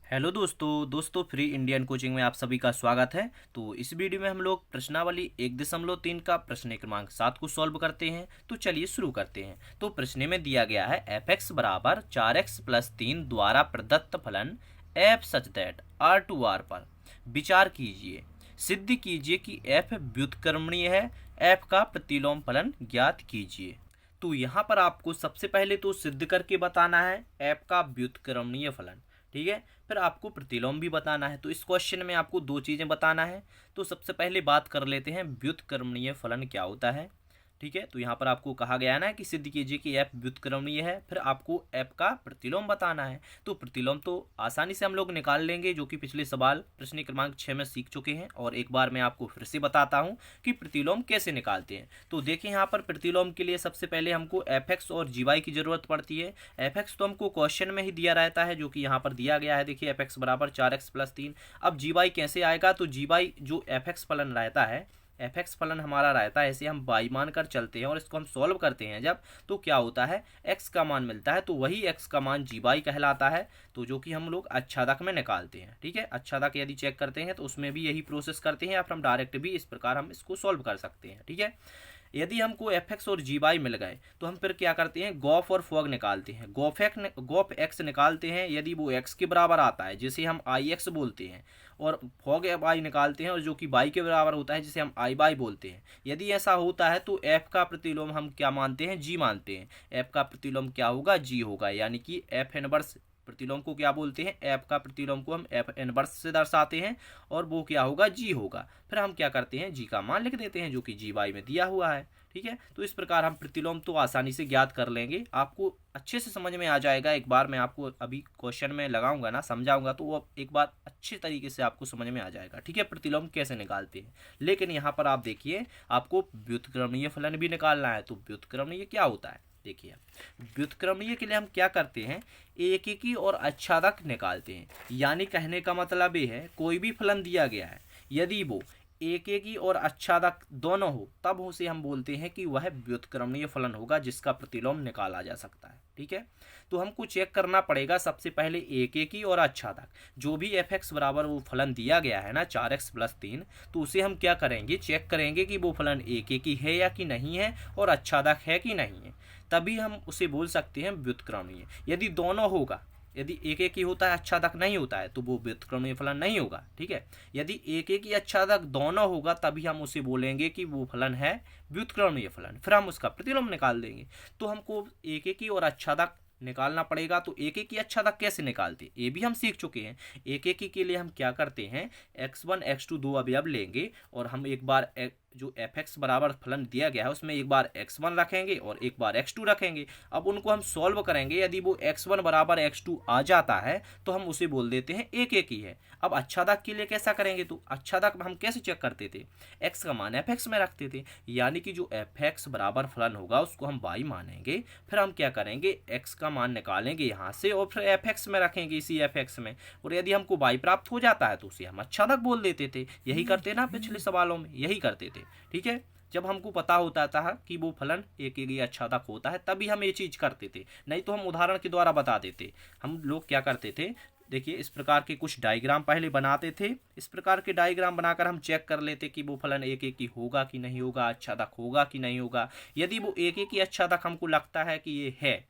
Hello दोस्तों free Indian coaching में आप सभी का स्वागत है। तो इस वीडियो में हम लोग प्रश्नावली 1.3 का प्रश्न क्रमांक 7 को सॉल्व करते हैं। तो चलिए शुरू करते हैं। तो प्रश्न में दिया गया है f(x) बराबर 4x+3 द्वारा प्रदत्त फलन f सच दैट R2R पर विचार कीजिए। सिद्ध कीजिए कि f व्युत्क्रमणीय है। f का प्रतिलोम फलन ज्ञात कीजिए। तो यहाँ पर आपको सबसे पहले तो सिद्ध करके बताना है f का व्युत्क्रमणीय फलन, ठीक है। फिर आपको प्रतिलोम भी बताना है। तो इस क्वेश्चन में आपको दो चीज़ें बताना है। तो सबसे पहले बात कर लेते हैं व्युत्क्रमणीय फलन क्या होता है, ठीक है। तो यहाँ पर आपको कहा गया है ना कि सिद्ध कीजिए कि f व्युत्क्रमणीय है, फिर आपको f का प्रतिलोम बताना है। तो प्रतिलोम तो आसानी से हम लोग निकाल लेंगे, जो कि पिछले सवाल प्रश्न क्रमांक 6 में सीख चुके हैं। और एक बार मैं आपको फिर से बताता हूँ कि प्रतिलोम कैसे निकालते हैं। तो देखिए यहाँ पर प्रतिलोम के लिए सबसे पहले हमको fx और gy की जरूरत पड़ती है। fx तो हमको क्वेश्चन में ही दिया रहता है, जो कि यहाँ पर दिया गया है। देखिए fx बराबर 4x+3। अब gy कैसे आएगा? तो gy जो fx फलन रहता है, fx फलन हमारा रहता है, इसे हम y मान कर चलते हैं और इसको हम सॉल्व करते हैं जब, तो क्या होता है x का मान मिलता है। तो वही x का मान gy कहलाता है। तो जो कि हम लोग अच्छादक में निकालते हैं, ठीक है। अच्छादक यदि चेक करते हैं तो उसमें भी यही प्रोसेस करते हैं, या फिर हम डायरेक्ट भी इस प्रकार हम इसको सॉल्व कर सकते हैं, ठीक है। यदि हमको fx और gy मिल गए तो हम फिर क्या करते हैं, गॉफ और फॉग निकालते हैं। गॉफ x निकालते हैं यदि वो x के बराबर आता है, जिसे हम ix बोलते हैं। और फॉग y निकालते हैं और जो कि y के बराबर होता है, जिसे हम i बोलते हैं। यदि ऐसा होता है तो f का प्रतिलोम हम क्या मानते हैं, g मानते हैं। f का प्रतिलोम क्या होगा, g होगा। यानी कि f इनवर्स प्रतिलोम को क्या बोलते हैं, f का प्रतिलोम को हम f इनवर्स से दर्शाते हैं, और वो क्या होगा, g होगा। फिर हम क्या करते हैं, g का मान लिख देते हैं, जो कि gy में दिया हुआ है, ठीक है। तो इस प्रकार हम प्रतिलोम तो आसानी से ज्ञात कर लेंगे। आपको अच्छे से समझ में आ जाएगा। एक बार मैं आपको अभी क्वेश्चन में लगाऊंगा ना, समझाऊंगा, तो वो एक बार अच्छे तरीके से आपको समझ में आ जाएगा, ठीक है, प्रतिलोम कैसे निकालते हैं। लेकिन यहाँ पर आप देखिए, आपको व्युत्क्रमणीय फलन भी निकालना है। तो व्युत्क्रमणीय क्या होता है, देखिए व्युत्क्रमणीय के लिए हम क्या करते हैं, एकेकी और अच्छादक निकालते हैं। यानी कहने का मतलब ये है, कोई भी फलन दिया गया है, यदि वो एकेकी और अच्छादक दोनों हो, तब उसे हम बोलते हैं कि वह व्युत्क्रमणीय फलन होगा, जिसका प्रतिलोम निकाला जा सकता है, ठीक है। तो हमको चेक करना पड़ेगा सबसे पहले एकेकी और अच्छादक। जो भी fx बराबर वो फलन दिया गया है ना 4x+3, तो उसे हम क्या करेंगे, चेक करेंगे कि वो फलन एकेकी है या कि नहीं है, और अच्छादक है कि नहीं है। तभी हम उसे बोल सकते हैं व्युत्क्रमणीय। यदि दोनों होगा, यदि एक एक ही होता है, अच्छादक नहीं होता है, तो वो व्युत्क्रमणीय फलन नहीं होगा, ठीक है। यदि एक एक ही अच्छादक दोनों होगा, तभी हम उसे बोलेंगे कि वो फलन है व्युत्क्रमणीय फलन। फिर हम उसका प्रतिलोम निकाल देंगे। तो हमको एक एक ही और अच्छादक निकालना पड़ेगा। तो एक एक ही अच्छादक कैसे निकालते, ये भी हम सीख चुके हैं। एक एक ही के लिए हम क्या करते हैं, x1 x2 दो अवयव लेंगे, और हम एक बार जो fx बराबर फलन दिया गया है उसमें एक बार x1 रखेंगे और एक बार x2 रखेंगे। अब उनको हम सॉल्व करेंगे। यदि वो x1 बराबर x2 आ जाता है तो हम उसे बोल देते हैं एक एक ही है। अब अच्छादक के लिए कैसा करेंगे, तो अच्छादक हम कैसे चेक करते थे, x का मान fx में रखते थे। यानी कि जो fx बराबर फलन होगा उसको हम y मानेंगे। फिर हम क्या करेंगे, x का मान निकालेंगे यहाँ से और फिर fx में रखेंगे, इसी fx में। और यदि हमको y प्राप्त हो जाता है तो उसे हम अच्छादक बोल देते थे। यही करते ना, पिछले सवालों में यही करते थे, ठीक है। जब हमको पता होता था कि वो फलन एक एक अच्छादक होता है, तभी हम ये चीज करते थे। नहीं तो हम उदाहरण के द्वारा बता देते। हम लोग क्या करते थे, देखिए इस प्रकार के कुछ डायग्राम पहले बनाते थे। इस प्रकार के डायग्राम बनाकर हम चेक कर लेते कि वो फलन एक एक ही होगा कि नहीं होगा, अच्छादक होगा कि नहीं होगा। यदि वो एक एक ही अच्छादक हमको लगता है कि ये है,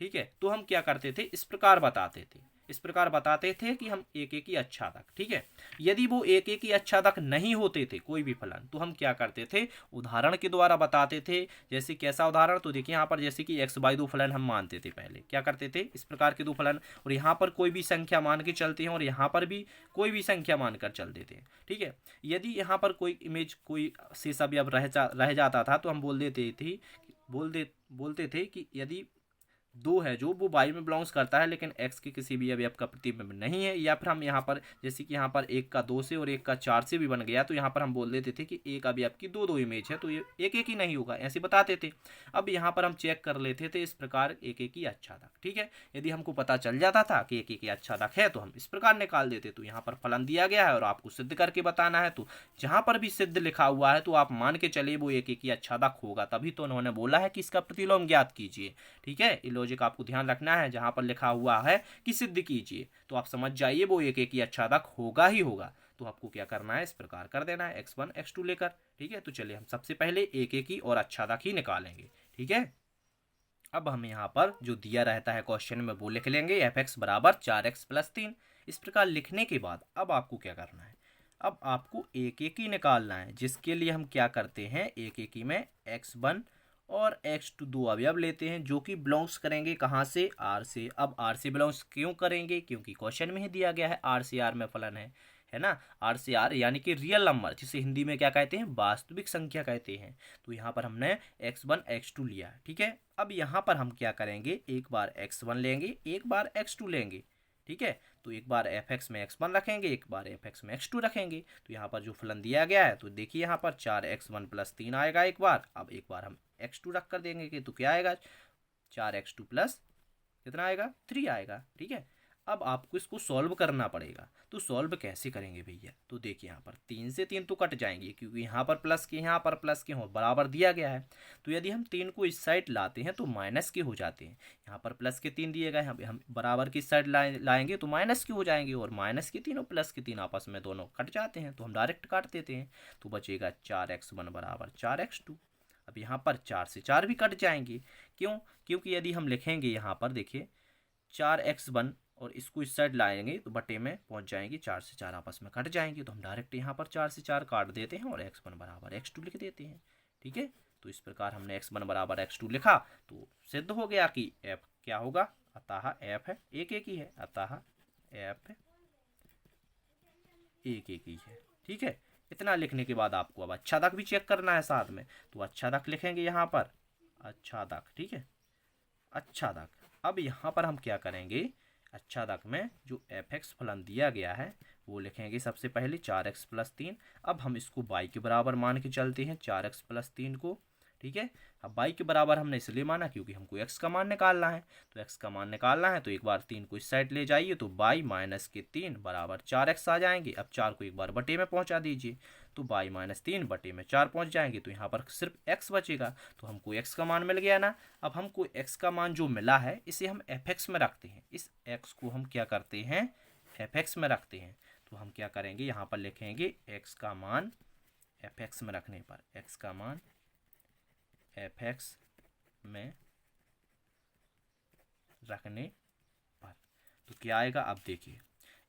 ठीक है, तो हम क्या करते थे, इस प्रकार बताते थे। इस प्रकार बताते थे कि हम एक एक ही अच्छादक, ठीक है। यदि वो एक एक ही अच्छादक नहीं होते थे कोई भी फलन, तो हम क्या करते थे, उदाहरण के द्वारा बताते थे। जैसे कैसा उदाहरण, तो देखिए यहाँ पर जैसे कि x/2 फलन हम मानते थे। पहले क्या करते थे, इस प्रकार के दो फलन, और यहाँ पर कोई भी संख्या मान के चलते हैं और यहाँ पर भी कोई भी संख्या मानकर चल देते हैं, ठीक है। यदि यहाँ पर कोई इमेज, कोई शेष अवयव रह जाता था, तो हम बोलते थे कि यदि दो है जो वो वाई में बिलोंग्स करता है, लेकिन एक्स के किसी भी अवयव का प्रतिबिंब नहीं है। या फिर हम यहाँ पर जैसे कि यहाँ पर एक का 2 से और एक का 4 से भी बन गया, तो यहाँ पर हम बोल देते थे कि एक अवयव की दो दो इमेज है, तो ये एक एक ही नहीं होगा, ऐसे बताते थे। अब यहाँ पर हम चेक कर लेते थे इस प्रकार एक एक ही अच्छादक, ठीक है। यदि हमको पता चल जाता था कि एक एक ही अच्छादक है, तो हम इस प्रकार निकाल देते। तो यहाँ पर फलन दिया गया है और आपको सिद्ध करके बताना है। तो जहाँ पर भी सिद्ध लिखा हुआ है तो आप मान के चलिए वो एक एक ही अच्छादक होगा। तभी तो उन्होंने बोला है कि इसका प्रतिलोम ज्ञात कीजिए, ठीक है। लॉजिक आपको ध्यान रखना है। जहाँ पर लिखा हुआ है कि सिद्ध कीजिए तो आप समझ जाइए वो एक एक ही अच्छादक होगा ही होगा। तो आपको क्या करना है, इस प्रकार कर देना है x1 x2 लेकर। ठीक है, तो चलिए हम सबसे पहले एक एक ही और अच्छादक ही निकालेंगे। ठीक है, अब हम यहाँ पर जो दिया रहता है क्वेश्चन में वो लिख लेंगे f(x) बराबर 4x + 3। इस प्रकार लिखने के बाद अब आपको क्या करना है, अब आपको एक एक ही निकालना है, जिसके लिए हम क्या करते हैं, एक एक ही में x1 और x2 दो अवयव लेते हैं जो कि बिलोंग्स करेंगे कहाँ से, r से। अब r से बिलोंग्स क्यों करेंगे, क्योंकि क्वेश्चन में ही दिया गया है r से r में फलन है ना। r से r यानी कि रियल नंबर, जिसे हिंदी में क्या कहते हैं, वास्तविक संख्या कहते हैं। तो यहाँ पर हमने x1 x2 लिया। ठीक है, अब यहाँ पर हम क्या करेंगे, एक बार x1 लेंगे, एक बार x2 लेंगे। ठीक है, तो एक बार f(x) में x1 रखेंगे, एक बार f(x) में x2 रखेंगे। तो यहाँ पर जो फलन दिया गया है, तो देखिए यहाँ पर 4x1 + 3 आएगा एक बार। अब एक बार हम x2 रख कर देंगे कि तो क्या आएगा, 4x2 प्लस कितना आएगा, 3 आएगा। ठीक है, अब आपको इसको सॉल्व करना पड़ेगा। तो सॉल्व कैसे करेंगे भैया, तो देखिए यहाँ पर 3 से 3 तो कट जाएंगे, क्योंकि यहाँ पर प्लस के यहाँ पर प्लस के हो बराबर दिया गया है। तो यदि हम 3 को इस साइड लाते हैं तो माइनस के हो जाते हैं। यहाँ पर प्लस के 3 दिए गए हैं, हम बराबर की साइड लाएंगे तो माइनस के हो जाएंगे, और माइनस के 3 और प्लस के 3 आपस में दोनों कट जाते हैं, तो हम डायरेक्ट काट देते हैं। तो बचेगा 4x1 बराबर 4x2। अब यहाँ पर 4 से 4 भी कट जाएंगे। क्यों, क्योंकि यदि हम लिखेंगे यहाँ पर देखिए 4x1 और इसको इस साइड लाएंगे तो बटे में पहुंच जाएंगे, 4 से 4 आपस में कट जाएंगे, तो हम डायरेक्ट यहाँ पर 4 से 4 काट देते हैं और x1 बराबर x2 लिख देते हैं। ठीक है, तो इस प्रकार हमने x1 बराबर x2 लिखा, तो सिद्ध हो गया कि f क्या होगा, अतः f है एक एक ही है, अतः f एक एक ही है। ठीक है, इतना लिखने के बाद आपको अब अच्छादक भी चेक करना है साथ में। तो अच्छादक लिखेंगे यहाँ पर, अच्छादक। ठीक है, अच्छादक। अब यहाँ पर हम क्या करेंगे, अच्छादक में जो f(x) फलन दिया गया है वो लिखेंगे सबसे पहले 4x + 3। अब हम इसको y के बराबर मान के चलते हैं, 4x + 3 को। ठीक है, अब y के बराबर हमने इसलिए माना क्योंकि हमको x का मान निकालना है। तो x का मान निकालना है तो एक बार 3 को इस साइड ले जाइए, तो y - के 3 बराबर 4x आ जाएंगे। अब 4 को एक बार बटे में पहुंचा दीजिए, तो y - 3 बटे में 4 पहुंच जाएंगे, तो यहाँ पर सिर्फ x बचेगा। तो हमको x का मान मिल गया ना। अब हमको x का मान जो मिला है इसे हम f(x) में रखते हैं। इस x को हम क्या करते हैं, f(x) में रखते हैं। तो हम क्या करेंगे, यहाँ पर लिखेंगे x का मान f(x) में रखने पर, x का मान f(x) में रखने पर तो क्या आएगा, अब देखिए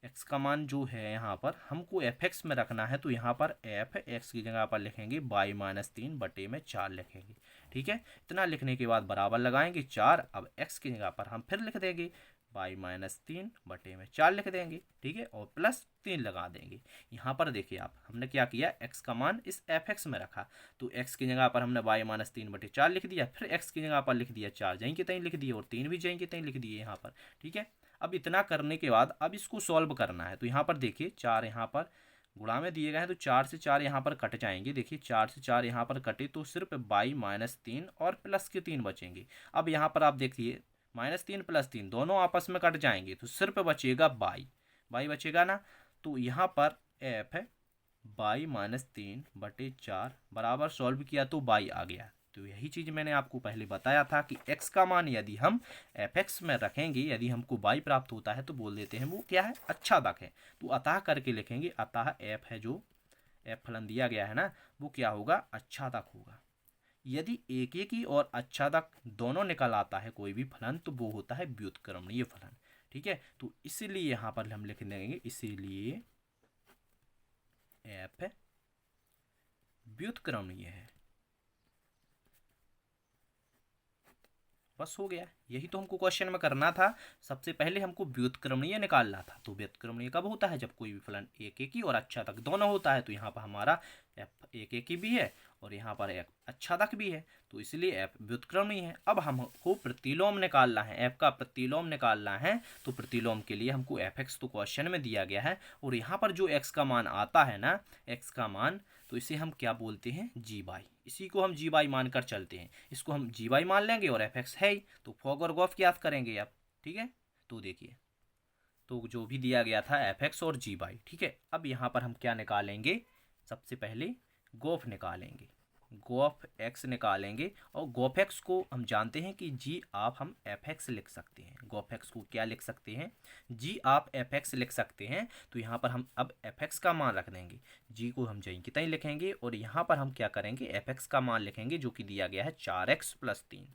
x का मान जो है यहाँ पर हमको f(x) में रखना है, तो यहाँ पर f(x) की जगह पर लिखेंगे y - 3 बटे में 4 लिखेंगे। ठीक है, इतना लिखने के बाद बराबर लगाएंगे 4। अब x की जगह पर हम फिर लिख देंगे y - 3 बटे में 4 लिख देंगे। ठीक है, और प्लस 3 लगा देंगे। यहाँ पर देखिए आप, हमने क्या किया, x का मान इस f(x) में रखा, तो x की जगह पर हमने y - 3 बटे 4 लिख दिया, फिर x की जगह पर लिख दिया 4 जहीं के तहीं लिख दिए, और 3 भी जहीं के तहीं लिख दिए यहाँ पर। ठीक है, अब इतना करने के बाद अब इसको सॉल्व करना है। तो यहाँ पर देखिए 4 यहाँ पर गुणा में दिए गए हैं, तो 4 से 4 यहाँ पर कट जाएंगे। देखिए 4 से 4 यहाँ पर कटे तो सिर्फ y - 3 और प्लस के 3 बचेंगे। अब यहाँ पर आप देखिए -3 + 3 दोनों आपस में कट जाएंगे, तो सिर्फ बचेगा y बचेगा ना। तो यहाँ पर f है y - 3 बटे 4 बराबर, सॉल्व किया तो y आ गया। तो यही चीज़ मैंने आपको पहले बताया था कि x का मान यदि हम f(x) में रखेंगे, यदि हमको y प्राप्त होता है तो बोल देते हैं वो क्या है, अच्छादक है। तो अतः करके लिखेंगे, अतः f है जो f फलन दिया गया है ना, वो क्या होगा, अच्छादक होगा। यदि एक एक ही और अच्छादक दोनों निकल आता है कोई भी फलन, तो वो होता है व्युत्क्रमणीय फलन। ठीक है, तो इसीलिए यहाँ पर हम लिख देंगे, इसीलिए f व्युत्क्रमणीय है। बस हो गया, यही तो हमको क्वेश्चन में करना था। सबसे पहले हमको व्युत्क्रमणीय निकालना था। तो व्युत्क्रमणीय कब होता है, जब कोई भी फलन एक एक ही और अच्छादक दोनों होता है। तो यहाँ पर हमारा f एक एक ही भी है और यहाँ पर एक अच्छादक भी है, तो इसलिए f व्युत्क्रमणीय है। अब हमको प्रतिलोम निकालना है, f का प्रतिलोम निकालना है। तो प्रतिलोम के लिए हमको f(x) तो क्वेश्चन में दिया गया है, और यहाँ पर जो x का मान आता है ना, x का मान, तो इसे हम क्या बोलते हैं, gy। इसी को हम gy मानकर चलते हैं, इसको हम gy मान लेंगे, और f(x) है ही, तो फॉग और गॉफ ज्ञात करेंगे आप। ठीक है, तो देखिए, तो जो भी दिया गया था f(x) और gy। ठीक है, अब यहाँ पर हम क्या निकालेंगे, सबसे पहले गॉफ निकालेंगे। गोफ एक्स निकालेंगे और गोफ एक्स को हम जानते हैं कि जी आप हम एफ एक्स लिख सकते हैं। गोफ एक्स को क्या लिख सकते हैं, जी आप एफ एक्स लिख सकते हैं। तो यहाँ पर हम अब एफ एक्स का मान रख देंगे, जी को हम जहीं की तहीं लिखेंगे और यहाँ पर हम क्या करेंगे, एफ एक्स का मान लिखेंगे जो कि दिया गया है 4x+3,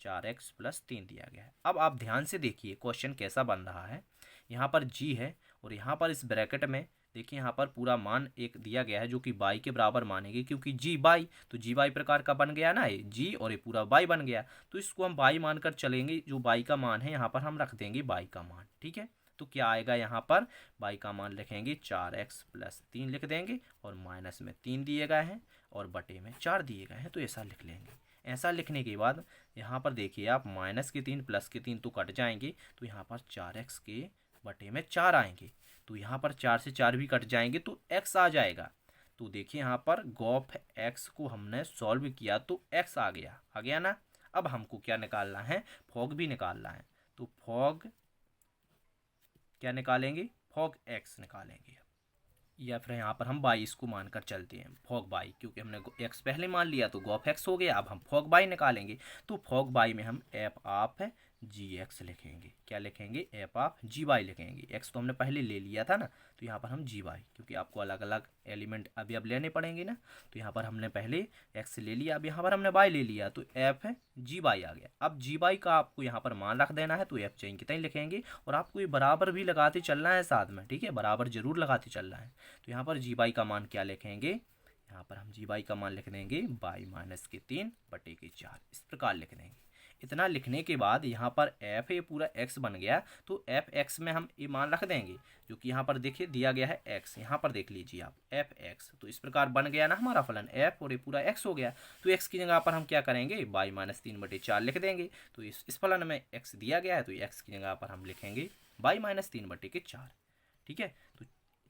4x+3 दिया गया है। अब आप ध्यान से देखिए क्वेश्चन कैसा बन रहा है। यहाँ पर जी है और यहाँ पर इस ब्रैकेट में देखिए यहाँ पर पूरा मान एक दिया गया है जो कि बाई के बराबर मानेंगे, क्योंकि जी बाई, तो जी बाई प्रकार का बन गया ना, ये जी और ये पूरा बाई बन गया। तो इसको हम बाई मानकर चलेंगे, जो बाई का मान है यहाँ पर हम रख देंगे बाई का मान। ठीक है, तो क्या आएगा यहाँ पर, बाई का मान लिखेंगे 4x+3 लिख देंगे और माइनस में 3 दिए गए हैं और बटे में 4 दिए गए हैं, तो ऐसा लिख लेंगे। ऐसा लिखने के बाद यहाँ पर देखिए आप -3 +3 तो कट जाएंगे, तो यहाँ पर 4x के बटे में 4 आएंगे। तो यहाँ पर 4 से 4 भी कट जाएंगे तो x आ जाएगा। तो देखिए यहाँ पर गोफ x को हमने सॉल्व किया तो x आ गया ना। अब हमको क्या निकालना है, फॉग भी निकालना है। तो फॉग क्या निकालेंगे, फॉग x निकालेंगे, या फिर यहाँ पर हम बाई इसको मानकर चलते हैं, फॉग बाई, क्योंकि हमने x पहले मान लिया तो गोफ x हो गया। अब हम फॉग बाई निकालेंगे, तो फॉग बाई में हम एफ ऑफ जी एक्स लिखेंगे। क्या लिखेंगे, एफ ऑफ जी बाई लिखेंगे। x तो हमने पहले ले लिया था ना, तो यहाँ पर हम जी बाई, क्योंकि आपको अलग अलग एलिमेंट अभी अब लेने पड़ेंगे ना, तो यहाँ पर हमने पहले x ले लिया, अब यहाँ पर हमने बाई ले लिया, तो एफ है जी बाई आ गया। अब जी बाई का आपको यहाँ पर मान रख देना है, तो एफ चाहिए कितना ही लिखेंगे और आपको ये बराबर भी लगाते चलना है साथ में। ठीक है, बराबर जरूर लगाते चलना है। तो यहाँ पर जी बाई का मान क्या लिखेंगे, यहाँ पर हम जी बाई का मान लिख देंगे बाई -3/4, इस प्रकार लिख देंगे। इतना लिखने के बाद यहाँ पर एफ ये पूरा एक्स बन गया, तो एफ एक्स में हम ये मान रख देंगे जो कि यहाँ पर देखिए दिया गया है एक्स, यहाँ पर देख लीजिए आप एफ एक्स। तो इस प्रकार बन गया ना हमारा फलन एफ और ये पूरा एक्स हो गया। तो एक्स की जगह पर हम क्या करेंगे, बाई -3/4 लिख देंगे। तो इस फलन में एक्स दिया गया है, तो एक्स की जगह पर हम लिखेंगे बाई -3/4। ठीक है, तो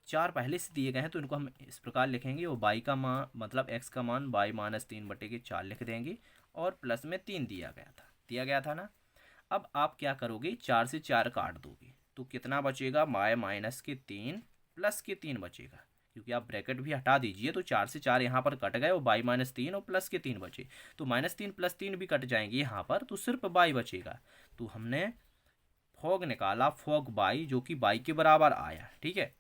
4 पहले से दिए गए हैं तो इनको हम इस प्रकार लिखेंगे और बाई का मान मतलब एक्स का मान बाई -3/4 लिख देंगे और प्लस में 3 दिया गया था ना। अब आप क्या करोगे, 4 से 4 काट दोगे तो कितना बचेगा, बाई -3 प्लस के 3 बचेगा, क्योंकि आप ब्रैकेट भी हटा दीजिए तो 4 से 4 यहाँ पर कट गए और बाई -3 और प्लस के 3 बचे, तो -3 + 3 भी कट जाएंगे यहाँ पर, तो सिर्फ बाई बचेगा। तो हमने फॉग निकाला, फॉग बाई जो कि बाई के बराबर आया। ठीक है,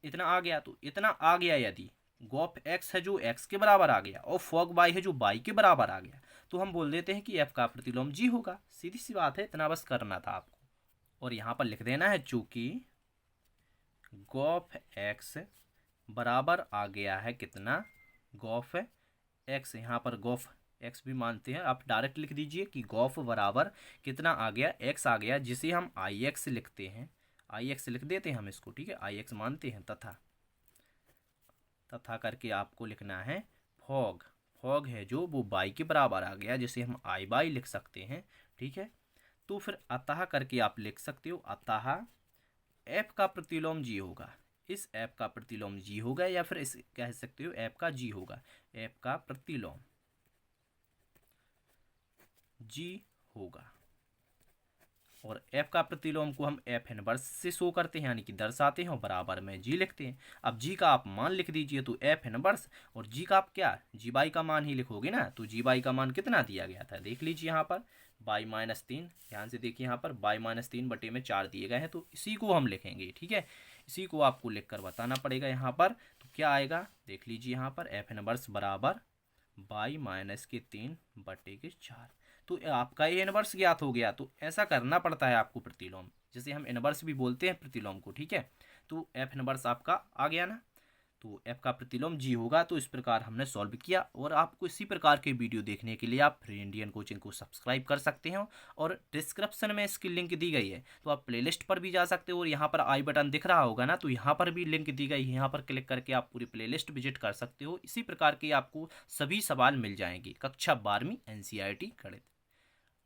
इतना आ गया, तो इतना आ गया यदि गोफ एक्स है जो एक्स के बराबर आ गया और फॉग बाई है जो बाई के बराबर आ गया, तो हम बोल देते हैं कि एफ का प्रतिलोम जी होगा। सीधी सी बात है, इतना बस करना था आपको। और यहाँ पर लिख देना है चूंकि गोफ एक्स बराबर आ गया है कितना, गोफ एक्स, यहाँ पर गोफ एक्स भी मानते हैं, आप डायरेक्ट लिख दीजिए कि गोफ बराबर कितना आ गया, एक्स आ गया, जिसे हम आई एक्स लिखते हैं, आई एक्स लिख देते हैं हम इसको। ठीक है, आई एक्स मानते हैं, तथा करके आपको लिखना है फॉग, फॉग है जो वो बाई के बराबर आ गया, जिसे हम आई बाई लिख सकते हैं। ठीक है, तो फिर अतः करके आप लिख सकते हो, अतः एफ का प्रतिलोम जी होगा, इस एफ का प्रतिलोम जी होगा, या फिर इस कह सकते हो एफ का जी होगा, एफ का प्रतिलोम जी होगा। और एफ का प्रतिलोम को हम एफ इनवर्स से शो करते हैं, यानी कि दर्शाते हैं और बराबर में जी लिखते हैं। अब जी का आप मान लिख दीजिए, तो एफ इनवर्स और जी का आप क्या, जी बाई का मान ही लिखोगे ना। तो जी बाई का मान कितना दिया गया था, देख लीजिए यहाँ पर बाई -3, ध्यान से देखिए यहाँ पर बाई -3/4 दिए गए हैं, तो इसी को हम लिखेंगे। ठीक है, इसी को आपको लिख कर बताना पड़ेगा यहाँ पर। तो क्या आएगा, देख लीजिए यहाँ पर एफ इनवर्स बराबर बाई -3/4। तो आपका ये इनवर्स ज्ञात हो गया। तो ऐसा करना पड़ता है आपको प्रतिलोम, जैसे हम इनवर्स भी बोलते हैं प्रतिलोम को। ठीक है, तो एफ इनवर्स आपका आ गया ना, तो एफ का प्रतिलोम जी होगा। तो इस प्रकार हमने सॉल्व किया। और आपको इसी प्रकार के वीडियो देखने के लिए आप फ्री इंडियन कोचिंग को सब्सक्राइब कर सकते हो और डिस्क्रिप्शन में इसकी लिंक दी गई है, तो आप प्लेलिस्ट पर भी जा सकते हो और यहाँ पर आई बटन दिख रहा होगा ना, तो यहाँ पर भी लिंक दी गई है, यहाँ पर क्लिक करके आप पूरी प्लेलिस्ट विजिट कर सकते हो। इसी प्रकार के आपको सभी सवाल मिल जाएंगे, कक्षा 12वीं NCERT गणित।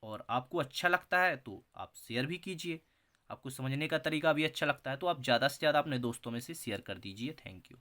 और आपको अच्छा लगता है तो आप शेयर भी कीजिए, आपको समझने का तरीका भी अच्छा लगता है तो आप ज़्यादा से ज़्यादा अपने दोस्तों में से शेयर कर दीजिए। Thank you.